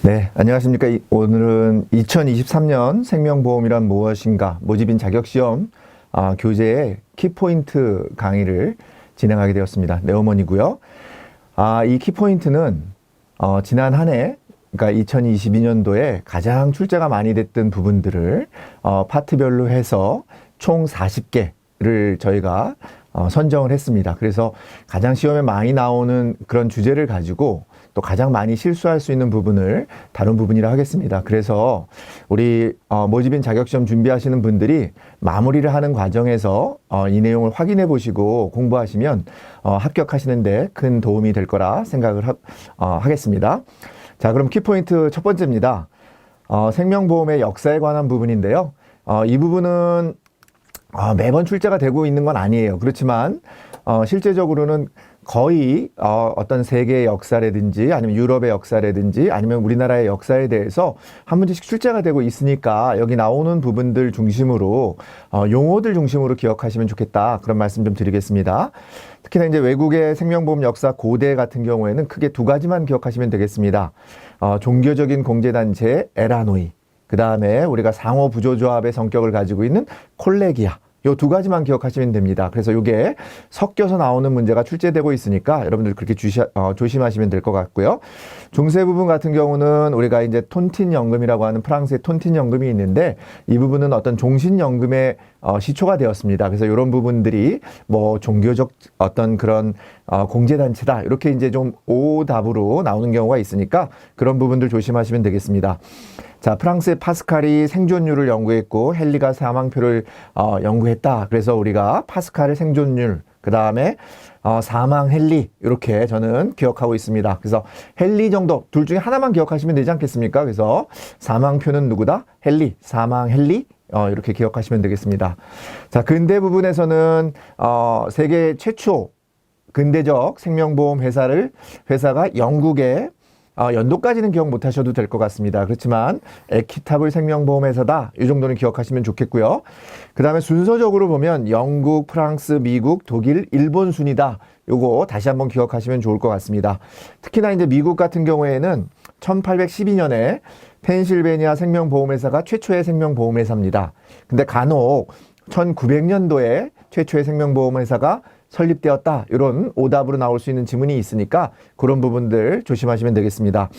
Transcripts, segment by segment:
네, 안녕하십니까. 오늘은 2023년 생명보험이란 무엇인가 모집인 자격시험 교재의 키포인트 강의를 진행하게 되었습니다. 네오먼이고요. 이 키포인트는 지난 한 해, 그러니까 2022년도에 가장 출제가 많이 됐던 부분들을 파트별로 해서 총 40개를 저희가 선정을 했습니다. 그래서 가장 시험에 많이 나오는 그런 주제를 가지고 또 가장 많이 실수할 수 있는 부분을 다룬 부분이라 하겠습니다. 그래서 우리 모집인 자격시험 준비하시는 분들이 마무리를 하는 과정에서 이 내용을 확인해 보시고 공부하시면 합격하시는데 큰 도움이 될 거라 생각을 하겠습니다. 자, 그럼 키포인트 첫 번째입니다. 생명보험의 역사에 관한 부분인데요. 이 부분은 매번 출제가 되고 있는 건 아니에요. 그렇지만 실제적으로는 거의 어떤 세계의 역사라든지 아니면 유럽의 역사라든지 아니면 우리나라의 역사에 대해서 한 문제씩 출제가 되고 있으니까 여기 나오는 부분들 중심으로 용어들 중심으로 기억하시면 좋겠다, 그런 말씀 좀 드리겠습니다. 특히나 이제 외국의 생명보험 역사 고대 같은 경우에는 크게 두 가지만 기억하시면 되겠습니다. 종교적인 공제단체 에라노이, 그 다음에 우리가 상호부조조합의 성격을 가지고 있는 콜레기아, 요 두 가지만 기억하시면 됩니다. 그래서 이게 섞여서 나오는 문제가 출제되고 있으니까 여러분들 그렇게 조심하시면 될 것 같고요. 중세 부분 같은 경우는 우리가 이제 톤틴 연금이라고 하는 프랑스의 톤틴 연금이 있는데, 이 부분은 어떤 종신 연금의 시초가 되었습니다. 그래서 이런 부분들이 뭐 종교적 어떤 그런 공제단체다, 이렇게 이제 좀 오답으로 나오는 경우가 있으니까 그런 부분들 조심하시면 되겠습니다. 자, 프랑스의 파스칼이 생존율을 연구했고 헨리가 사망표를 연구했다. 그래서 우리가 파스칼의 생존율, 그 다음에 사망 헨리, 이렇게 저는 기억하고 있습니다. 그래서 헨리 정도 둘 중에 하나만 기억하시면 되지 않겠습니까? 그래서 사망표는 누구다? 헨리, 사망 헨리, 이렇게 기억하시면 되겠습니다. 자, 근대 부분에서는 세계 최초 근대적 생명보험 회사가 영국의 연도까지는 기억 못 하셔도 될 것 같습니다. 그렇지만 에키타블 생명보험회사다, 이 정도는 기억하시면 좋겠고요. 그 다음에 순서적으로 보면 영국, 프랑스, 미국, 독일, 일본 순이다. 요거 다시 한번 기억하시면 좋을 것 같습니다. 특히나 이제 미국 같은 경우에는 1812년에 펜실베니아 생명보험회사가 최초의 생명보험회사입니다. 근데 간혹 1900년도에 최초의 생명보험회사가 설립되었다, 이런 오답으로 나올 수 있는 지문이 있으니까 그런 부분들 조심하시면 되겠습니다.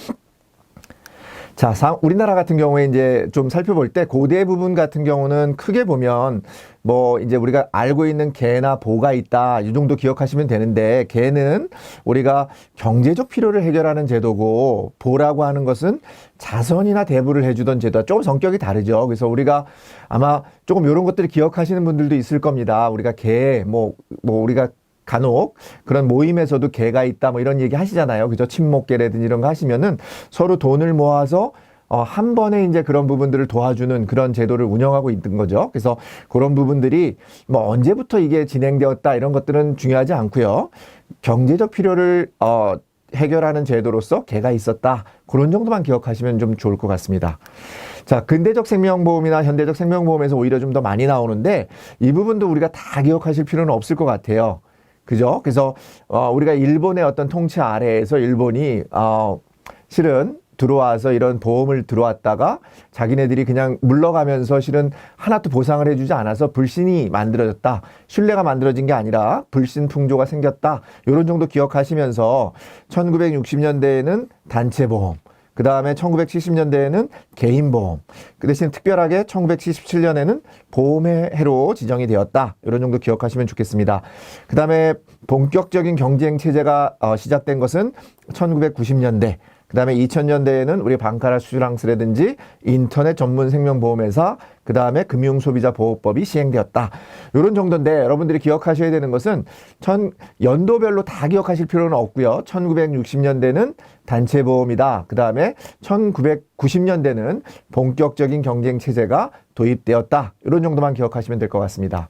자, 우리나라 같은 경우에 이제 좀 살펴볼 때 고대 부분 같은 경우는 크게 보면 뭐 이제 우리가 알고 있는 개나 보가 있다, 이 정도 기억하시면 되는데, 개는 우리가 경제적 필요를 해결하는 제도고 보라고 하는 것은 자선이나 대부를 해주던 제도와 조금 성격이 다르죠. 그래서 우리가 아마 조금 이런 것들을 기억하시는 분들도 있을 겁니다. 우리가 개, 우리가 간혹 그런 모임에서도 개가 있다, 뭐 이런 얘기 하시잖아요. 그죠? 친목개라든지 이런 거 하시면은 서로 돈을 모아서 한 번에 이제 그런 부분들을 도와주는 그런 제도를 운영하고 있는 거죠. 그래서 그런 부분들이 뭐 언제부터 이게 진행되었다, 이런 것들은 중요하지 않고요. 경제적 필요를 해결하는 제도로서 개가 있었다, 그런 정도만 기억하시면 좀 좋을 것 같습니다. 자, 근대적 생명보험이나 현대적 생명보험에서 오히려 좀 더 많이 나오는데, 이 부분도 우리가 다 기억하실 필요는 없을 것 같아요. 그죠? 그래서 우리가 일본의 어떤 통치 아래에서 일본이 실은 들어와서 이런 보험을 들어왔다가 자기네들이 그냥 물러가면서 실은 하나도 보상을 해주지 않아서 불신이 만들어졌다, 신뢰가 만들어진 게 아니라 불신 풍조가 생겼다, 이런 정도 기억하시면서 1960년대에는 단체보험, 그 다음에 1970년대에는 개인보험, 그 대신 특별하게 1977년에는 보험의 해로 지정이 되었다, 이런 정도 기억하시면 좋겠습니다. 그 다음에 본격적인 경쟁 체제가 시작된 것은 1990년대, 그 다음에 2000년대에는 우리 방카라슈랑스라든지 인터넷 전문 생명보험회사, 그 다음에 금융소비자보호법이 시행되었다, 이런 정도인데, 여러분들이 기억하셔야 되는 것은 연도별로 다 기억하실 필요는 없고요. 1960년대는 단체보험이다, 그 다음에 1990년대는 본격적인 경쟁체제가 도입되었다, 이런 정도만 기억하시면 될 것 같습니다.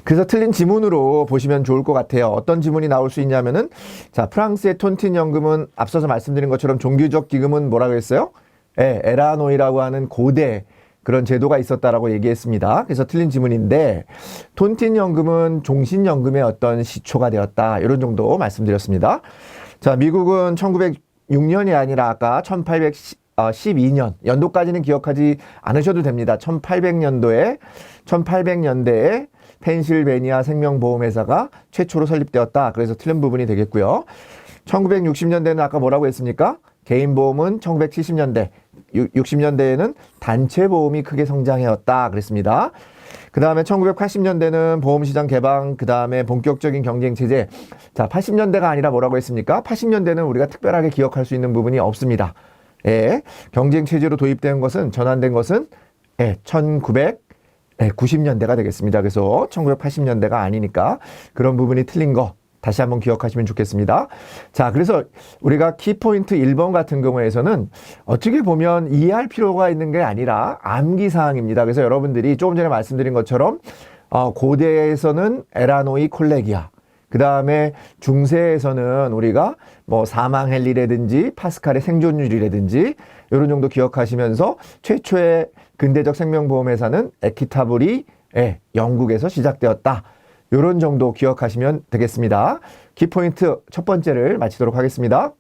그래서 틀린 지문으로 보시면 좋을 것 같아요. 어떤 지문이 나올 수 있냐면은, 자, 프랑스의 톤틴 연금은 앞서서 말씀드린 것처럼 종교적 기금은 뭐라고 했어요? 에라노이라고 하는 고대 그런 제도가 있었다라고 얘기했습니다. 그래서 틀린 지문인데, 톤틴 연금은 종신연금의 어떤 시초가 되었다, 이런 정도 말씀드렸습니다. 자, 미국은 1816년이 아니라 아까 1812년 연도까지는 기억하지 않으셔도 됩니다. 1800년대에 펜실베니아 생명보험회사가 최초로 설립되었다. 그래서 틀린 부분이 되겠고요. 1960년대는 아까 뭐라고 했습니까? 개인보험은 1970년대, 60년대에는 단체보험이 크게 성장해왔다. 그랬습니다. 그 다음에 1980년대는 보험시장 개방, 그 다음에 본격적인 경쟁체제. 자, 80년대가 아니라 뭐라고 했습니까? 80년대는 우리가 특별하게 기억할 수 있는 부분이 없습니다. 예, 경쟁체제로 도입된 것은, 전환된 것은 1990년대가 되겠습니다. 그래서 1980년대가 아니니까 그런 부분이 틀린 거 다시 한번 기억하시면 좋겠습니다. 자, 그래서 우리가 키포인트 1번 같은 경우에서는 어떻게 보면 이해할 필요가 있는 게 아니라 암기사항입니다. 그래서 여러분들이 조금 전에 말씀드린 것처럼 고대에서는 에라노이 콜레기아, 그 다음에 중세에서는 우리가 뭐 사망헬리라든지 파스칼의 생존율이라든지 이런 정도 기억하시면서 최초의 근대적 생명보험회사는 에키타블이 영국에서 시작되었다. 이런 정도 기억하시면 되겠습니다. 키포인트 첫 번째를 마치도록 하겠습니다.